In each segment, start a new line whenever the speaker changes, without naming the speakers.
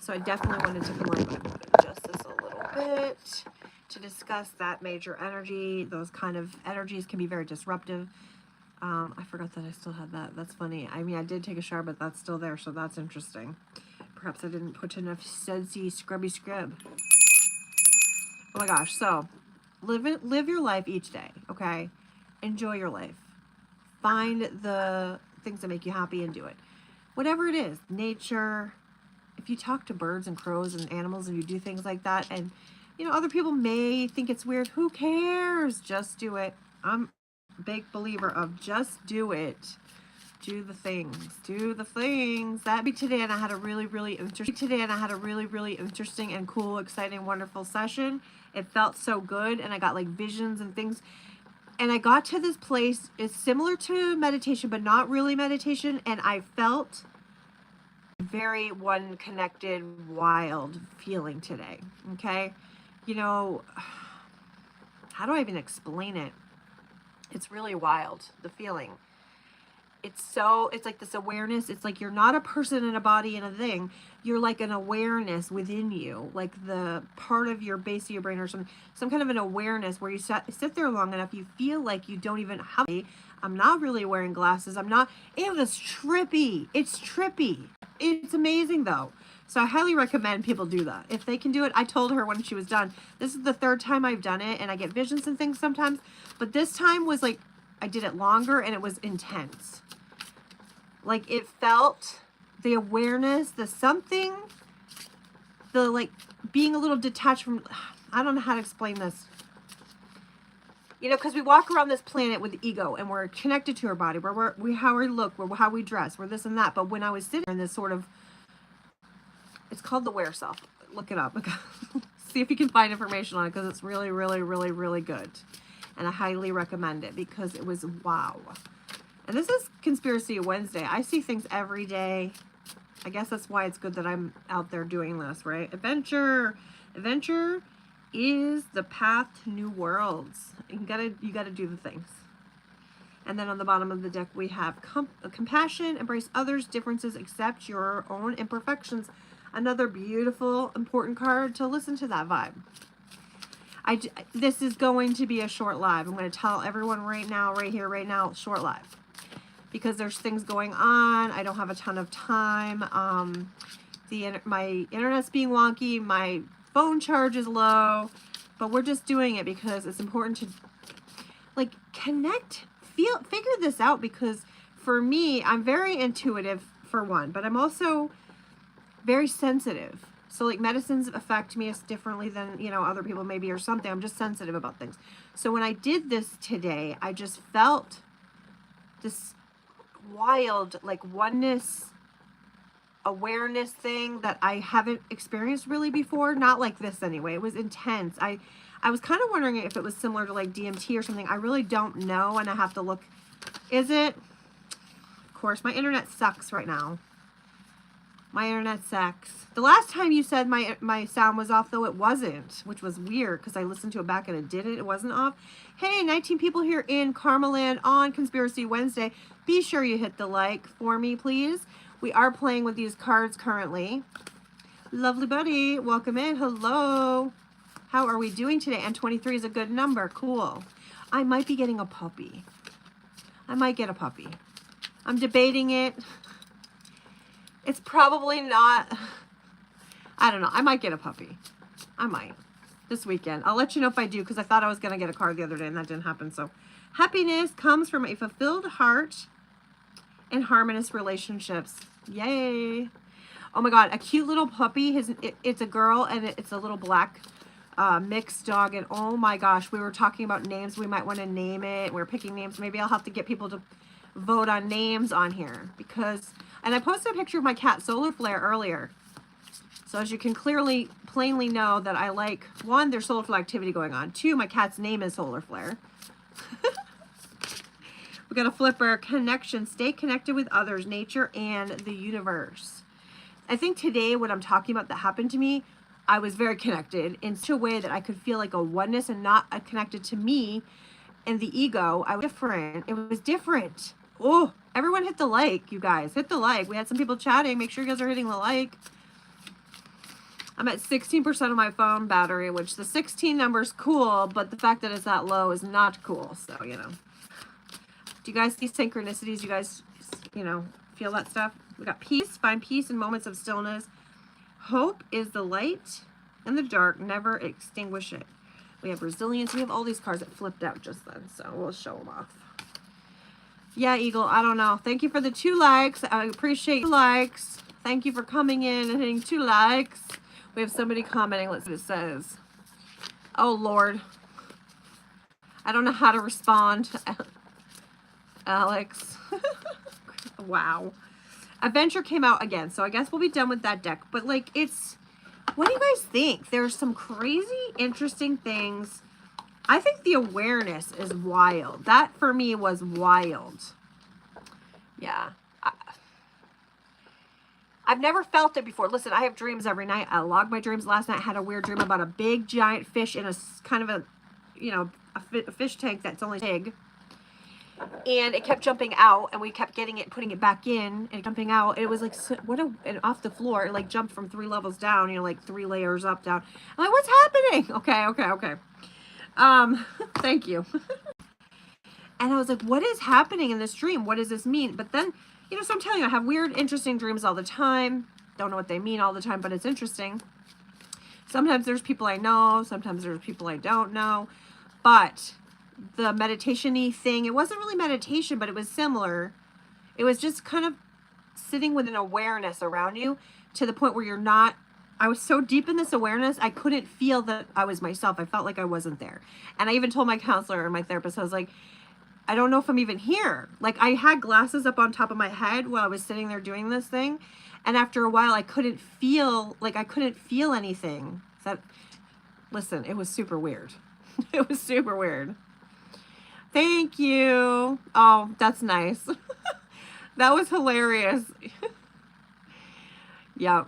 So I definitely wanted to come on, but I'm going to adjust this a little bit to discuss that major energy. Those kind of energies can be very disruptive. I forgot that I still had that. That's funny. I mean, I did take a shower, but that's still there, so that's interesting. Perhaps I didn't put enough sudsy scrubby scrub. Oh my gosh. So live your life each day, okay? Enjoy your life. Find the things that make you happy and do it. Whatever it is, nature. If you talk to birds and crows and animals and you do things like that, and you know, other people may think it's weird, who cares? Just do it. I'm a big believer of just do it. Do the things. Do the things. That'd be today, and I had a really interesting and cool, exciting, wonderful session. It felt so good, and I got like visions and things. And I got to this place. It's similar to meditation, but not really meditation. And I felt very one connected, wild feeling today. Okay. You know, how do I even explain it? It's really wild, the feeling. It's like this awareness. It's like you're not a person in a body and a thing. You're like an awareness within you, like the part of your base of your brain or some kind of an awareness where you sit there long enough, you feel like you don't even have. I'm not really wearing glasses. I'm not. It was trippy. It's trippy. It's amazing though. So I highly recommend people do that. If they can do it, I told her when she was done, this is the third time I've done it, and I get visions and things sometimes, but this time was like, I did it longer and it was intense. Like it felt the awareness, the something, the like being a little detached from, I don't know how to explain this. You know, because we walk around this planet with ego and we're connected to our body, where how we look, how we dress, we're this and that. But when I was sitting in this sort of, it's called the Aware Self. Look it up. See if you can find information on it, because it's really, really, really, really good. And I highly recommend it because it was wow. And this is Conspiracy Wednesday. I see things every day. I guess that's why it's good that I'm out there doing this, right? Adventure is the path to new worlds. You gotta do the things. And then on the bottom of the deck we have compassion, embrace others' differences, accept your own imperfections. Another beautiful, important card to listen to that vibe. This is going to be a short live. I'm going to tell everyone right now, right here, right now, short live. Because there's things going on. I don't have a ton of time. My internet's being wonky. My phone charge is low. But we're just doing it because it's important to like connect, figure this out. Because for me, I'm very intuitive for one, but I'm also very sensitive. So like medicines affect me as differently than, you know, other people maybe or something. I'm just sensitive about things. So when I did this today, I just felt this wild like oneness awareness thing that I haven't experienced really before. Not like this anyway. It was intense. I was kind of wondering if it was similar to like DMT or something. I really don't know, and I have to look. Is it? Of course, my internet sucks right now. My internet sucks. The last time you said my sound was off, though, it wasn't, which was weird because I listened to it back and it didn't. It wasn't off. Hey, 19 people here in Karmaland on Conspiracy Wednesday. Be sure you hit the like for me, please. We are playing with these cards currently. Lovely buddy, welcome in. Hello. How are we doing today? And 23 is a good number. Cool. I might be getting a puppy. I might get a puppy. I'm debating it. It's probably not, I don't know. I might get a puppy. I might this weekend. I'll let you know if I do, because I thought I was going to get a car the other day and that didn't happen. So happiness comes from a fulfilled heart and harmonious relationships. Yay. Oh my God. A cute little puppy. It's a girl and it's a little black mixed dog. And oh my gosh, we were talking about names. We might want to name it. We're picking names. Maybe I'll have to get people to vote on names on here because, and I posted a picture of my cat Solar Flare earlier. So as you can plainly know that I like, one, there's solar flare activity going on. Two, my cat's name is Solar Flare. We got a flipper, connection, stay connected with others, nature, and the universe. I think today what I'm talking about that happened to me, I was very connected in such a way that I could feel like a oneness and not connected to me and the ego. I was different. It was different. Oh, everyone hit the like, you guys. Hit the like. We had some people chatting. Make sure you guys are hitting the like. I'm at 16% of my phone battery, which the 16 number is cool, but the fact that it's that low is not cool. So, you know. Do you guys see synchronicities? You guys, you know, feel that stuff? We got peace, find peace in moments of stillness. Hope is the light in the dark, never extinguish it. We have resilience. We have all these cards that flipped out just then, so we'll show them off. Yeah, Eagle, I don't know. Thank you for the 2 likes. I appreciate your likes. Thank you for coming in and hitting 2 likes. We have somebody commenting. Let's see what it says. Oh, Lord. I don't know how to respond. Alex. Wow. Adventure came out again, so I guess we'll be done with that deck. But, like, it's... What do you guys think? There's some crazy, interesting things. I think the awareness is wild. That, for me, was wild. Yeah. I've never felt it before. Listen, I have dreams every night. I log my dreams. Last night I had a weird dream about a big, giant fish in a kind of a, you know, a fish tank that's only big. And it kept jumping out, and we kept getting it, putting it back in, and jumping out. It was like, and off the floor, it like jumped from 3 levels down, you know, like 3 layers up, down. I'm like, what's happening? Okay. Thank you. And I was like, what is happening in this dream? What does this mean? But then, you know, so I'm telling you, I have weird, interesting dreams all the time. Don't know what they mean all the time, but it's interesting. Sometimes there's people I know. Sometimes there's people I don't know. But the meditation-y thing, it wasn't really meditation, but it was similar. It was just kind of sitting with an awareness around you to the point where you're not, I was so deep in this awareness, I couldn't feel that I was myself. I felt like I wasn't there. And I even told my counselor and my therapist, I was like, I don't know if I'm even here. Like, I had glasses up on top of my head while I was sitting there doing this thing. And after a while, I couldn't feel anything. Listen, it was super weird. It was super weird. Thank you. Oh, that's nice. That was hilarious. Yeah.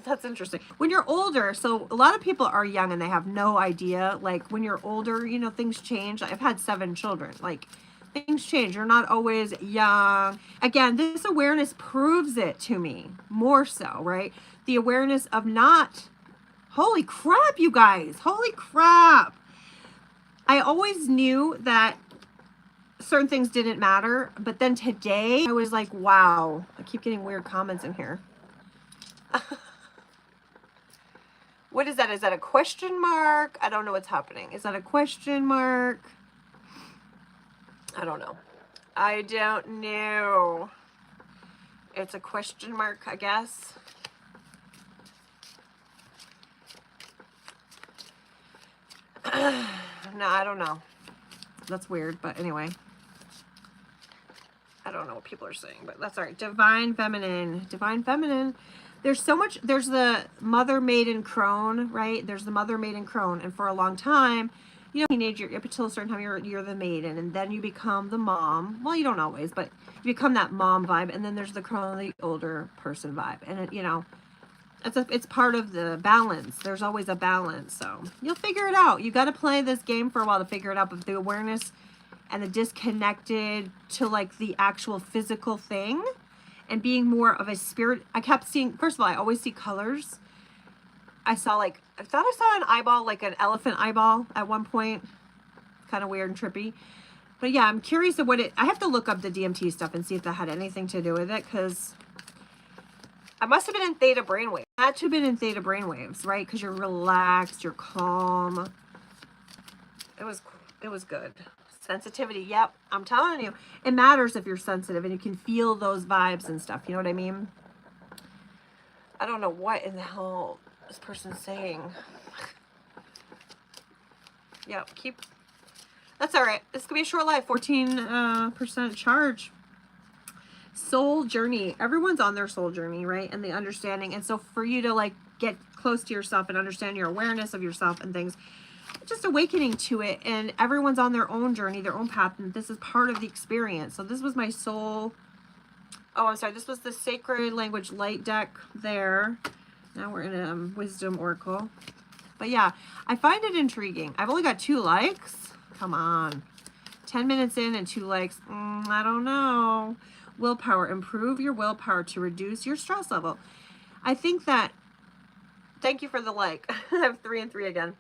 That's interesting. When you're older, so a lot of people are young and they have no idea. Like, when you're older, you know, things change. I've had 7 children. Like, things change. You're not always young. Again, this awareness proves it to me more so, right? The awareness of not, holy crap, you guys. Holy crap. I always knew that certain things didn't matter, but then today I was like, wow. I keep getting weird comments in here. What is that? Is that a question mark? I don't know what's happening. Is that a question mark? I don't know. I don't know. It's a question mark, I guess. No, I don't know. That's weird, but anyway. I don't know what people are saying, but that's all right. Divine Feminine. Divine Feminine. There's so much. There's the Mother, Maiden, Crone, right? There's the Mother, Maiden, Crone. And for a long time, you know, teenager, up until a certain time, you're the maiden. And then you become the mom. Well, you don't always, but you become that mom vibe. And then there's the crone, the older person vibe. And, it, you know, it's part of the balance. There's always a balance. So you'll figure it out. You got to play this game for a while to figure it out. But the awareness and the disconnected to like the actual physical thing and being more of a spirit. I kept seeing, first of all, I always see colors. I thought I saw an eyeball, like an elephant eyeball at one point. Kind of weird and trippy. But yeah, I'm curious of I have to look up the DMT stuff and see if that had anything to do with it, because I must have been in theta brainwave. I had to have been in theta brainwaves, right? Because you're relaxed, you're calm. It was good. Sensitivity, yep. I'm telling you, it matters if you're sensitive and you can feel those vibes and stuff. You know what I mean? I don't know what in the hell this person's saying. Yeah, that's all right. This could be a short life. 14% charge. Soul journey. Everyone's on their soul journey, right? And the understanding. And so for you to like get close to yourself and understand your awareness of yourself and things, just awakening to it. And everyone's on their own journey, their own path. And this is part of the experience. So this was my soul. Oh, I'm sorry. This was the Sacred Language Light deck there. Now we're in a Wisdom Oracle. But yeah, I find it intriguing. I've only got 2 likes. Come on. 10 minutes in and 2 likes. I don't know. Willpower. Improve your willpower to reduce your stress level. I think that Thank you for the like. I have 3 and 3 again.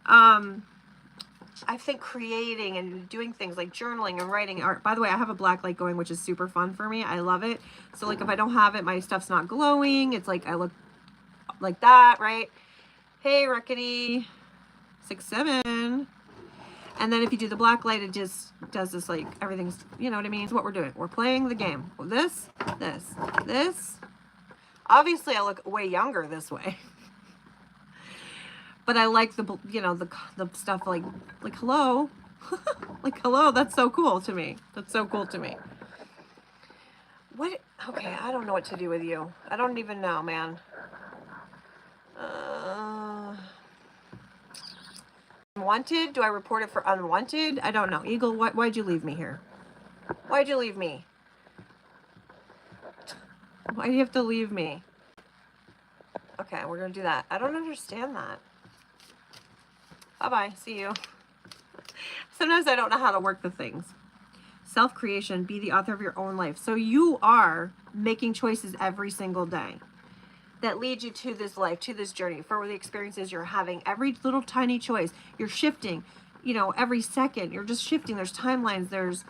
I think creating and doing things like journaling and writing art. By the way, I have a black light going, which is super fun for me. I love it. So like if I don't have it, my stuff's not glowing. It's like I look like that, right? Hey, Rickety. 6-7. And then if you do the black light, it just does this, like everything's, you know what I mean? It's what we're doing. We're playing the game. This. Obviously, I look way younger this way. But I like the, you know, the stuff like hello. Like, hello, that's so cool to me. That's so cool to me. What? Okay, I don't know what to do with you. I don't even know, man. Unwanted? Do I report it for unwanted? I don't know. Eagle, why'd you leave me here? Why'd you leave me? Why do you have to leave me? Okay, we're going to do that. I don't understand that. Bye-bye. See you. Sometimes I don't know how to work the things. Self-creation, be the author of your own life. So you are making choices every single day that lead you to this life, to this journey, for the experiences you're having. Every little tiny choice, you're shifting, you know, every second, you're just shifting. There's timelines, there's,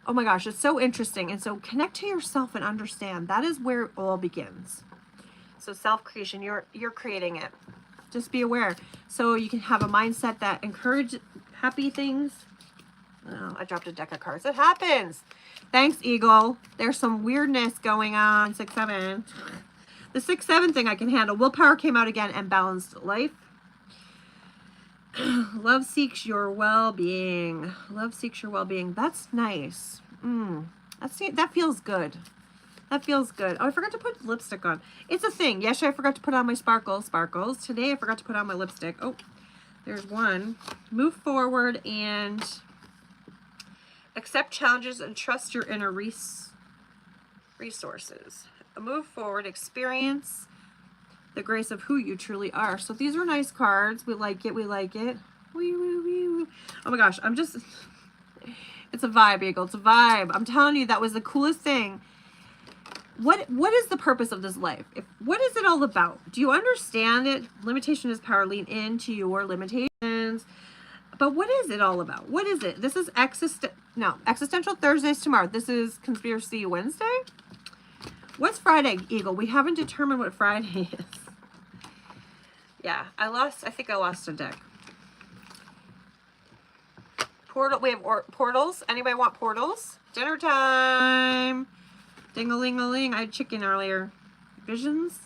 oh my gosh, it's so interesting. And so connect to yourself and understand that is where it all begins. So self-creation, you're creating it. Just be aware. So you can have a mindset that encourages happy things. Oh, I dropped a deck of cards. It happens. Thanks, Eagle. There's some weirdness going on. 6-7. The 6-7 thing I can handle. Willpower came out again, and balanced life. Love seeks your well-being. Love seeks your well-being. That's nice. That feels good. That feels good. Oh, I forgot to put lipstick on. It's a thing. Yesterday I forgot to put on my sparkles. Today I forgot to put on my lipstick. Oh, there's one. Move forward and accept challenges and trust your inner resources. Move forward, experience the grace of who you truly are. So these are nice cards. We like it. We like it. Wee, wee, wee, wee. Oh my gosh. It's a vibe, Eagle. It's a vibe. I'm telling you, that was the coolest thing. What is the purpose of this life? What is it all about? Do you understand it? Limitation is power. Lean into your limitations. But what is it all about? What is it? This is Existential Thursdays tomorrow. This is Conspiracy Wednesday. What's Friday, Eagle? We haven't determined what Friday is. Yeah, I think I lost a deck. We have portals. Anybody want portals? Dinner time. Ding-a-ling-a-ling. I had chicken earlier. Visions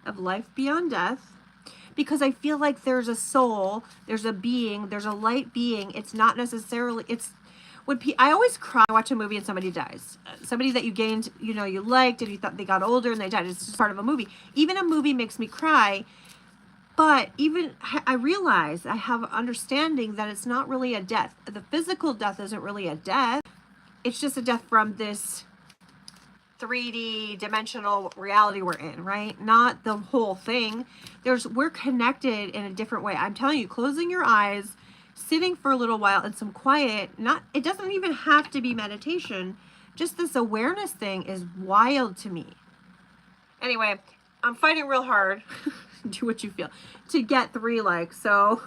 of life beyond death. Because I feel like there's a soul, there's a being, there's a light being. It's not necessarily, I always cry watch a movie and somebody dies. Somebody that you gained, you know, you liked, and you thought they got older and they died. It's just part of a movie. Even a movie makes me cry. But even I realize I have understanding that it's not really a death. The physical death isn't really a death. It's just a death from this 3D dimensional reality we're in, right? Not the whole thing. We're connected in a different way. I'm telling you, closing your eyes, sitting for a little while in some quiet, it doesn't even have to be meditation. Just this awareness thing is wild to me. Anyway, I'm fighting real hard. Do what you feel to get 3 likes. So,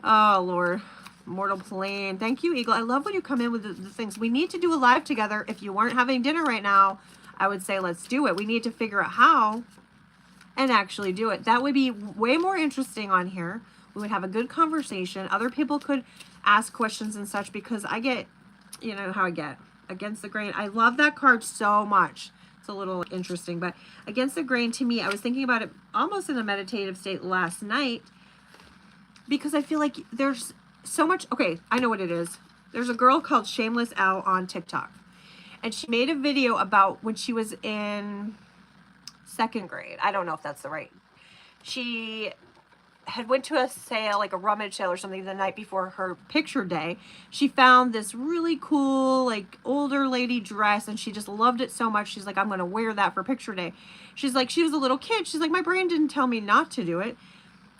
oh Lord. Mortal Plane. Thank you, Eagle. I love when you come in with the things. We need to do a live together. If you weren't having dinner right now, I would say let's do it. We need to figure out how and actually do it. That would be way more interesting on here. We would have a good conversation. Other people could ask questions and such, because I get, you know how I get, against the grain. I love that card so much. It's a little interesting, but against the grain, to me, I was thinking about it almost in a meditative state last night, because I feel like there's so much. Okay, I know what it is. There's a girl called Shameless Al on TikTok, and she made a video about when she was in 2nd grade. I don't know if that's the right. She had went to a sale, like a rummage sale or something, the night before her picture day. She found this really cool, like, older lady dress, and she just loved it so much. She's like, I'm going to wear that for picture day. She's like, she was a little kid. She's like, my brain didn't tell me not to do it.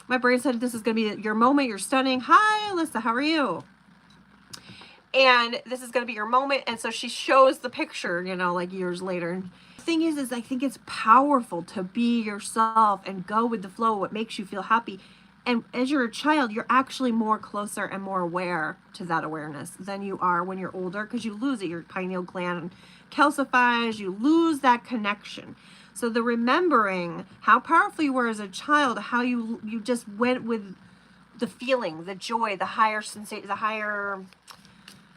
My brain said, this is going to be your moment. You're stunning. Hi, Alyssa. How are you? And this is going to be your moment. And so she shows the picture, you know, like years later. And thing is I think it's powerful to be yourself and go with the flow, what makes you feel happy. And as you're a child, you're actually more closer and more aware to that awareness than you are when you're older, because you lose it. Your pineal gland calcifies, you lose that connection. So the remembering how powerful you were as a child, how you just went with the feeling, the joy, the higher sensation, the higher,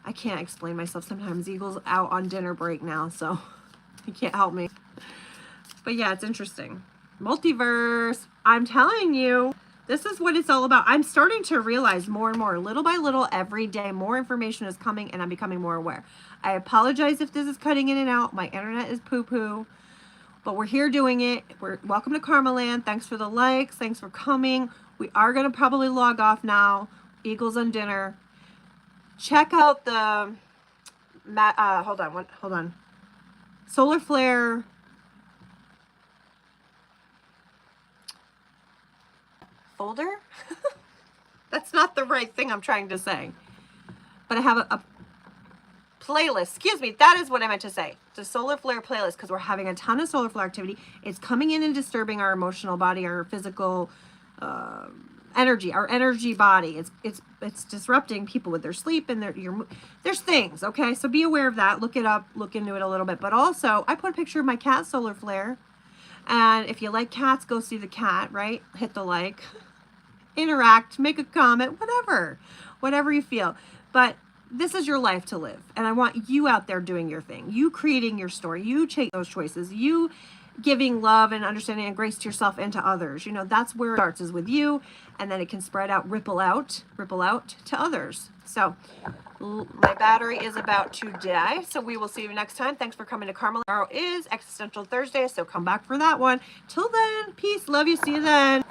I can't explain myself sometimes. Eagle's out on dinner break now, so he can't help me. But yeah, it's interesting. Multiverse, I'm telling you, this is what it's all about. I'm starting to realize more and more, little by little, every day, more information is coming and I'm becoming more aware. I apologize if this is cutting in and out. My internet is poo-poo, but we're here doing it. We're welcome to Karma Land. Thanks for the likes. Thanks for coming. We are going to probably log off now. Eagles on dinner. Check out the, hold on. Solar Flare folder. That's not the right thing I'm trying to say. But I have a playlist. Excuse me. That is what I meant to say. The Solar Flare playlist, because we're having a ton of solar flare activity. It's coming in and disturbing our emotional body, our physical energy, our energy body. It's disrupting people with their sleep and there's things. Okay, so be aware of that. Look it up. Look into it a little bit. But also, I put a picture of my cat Solar Flare. And if you like cats, go see the cat. Right? Hit the like. Interact, make a comment, whatever you feel. But this is your life to live. And I want you out there doing your thing. You creating your story. You take those choices. You giving love and understanding and grace to yourself and to others. You know, that's where it starts, is with you. And then it can spread out, ripple out to others. So my battery is about to die. So we will see you next time. Thanks for coming to Karma. Tomorrow is Existential Thursday. So come back for that one. Till then, peace. Love you. See you then.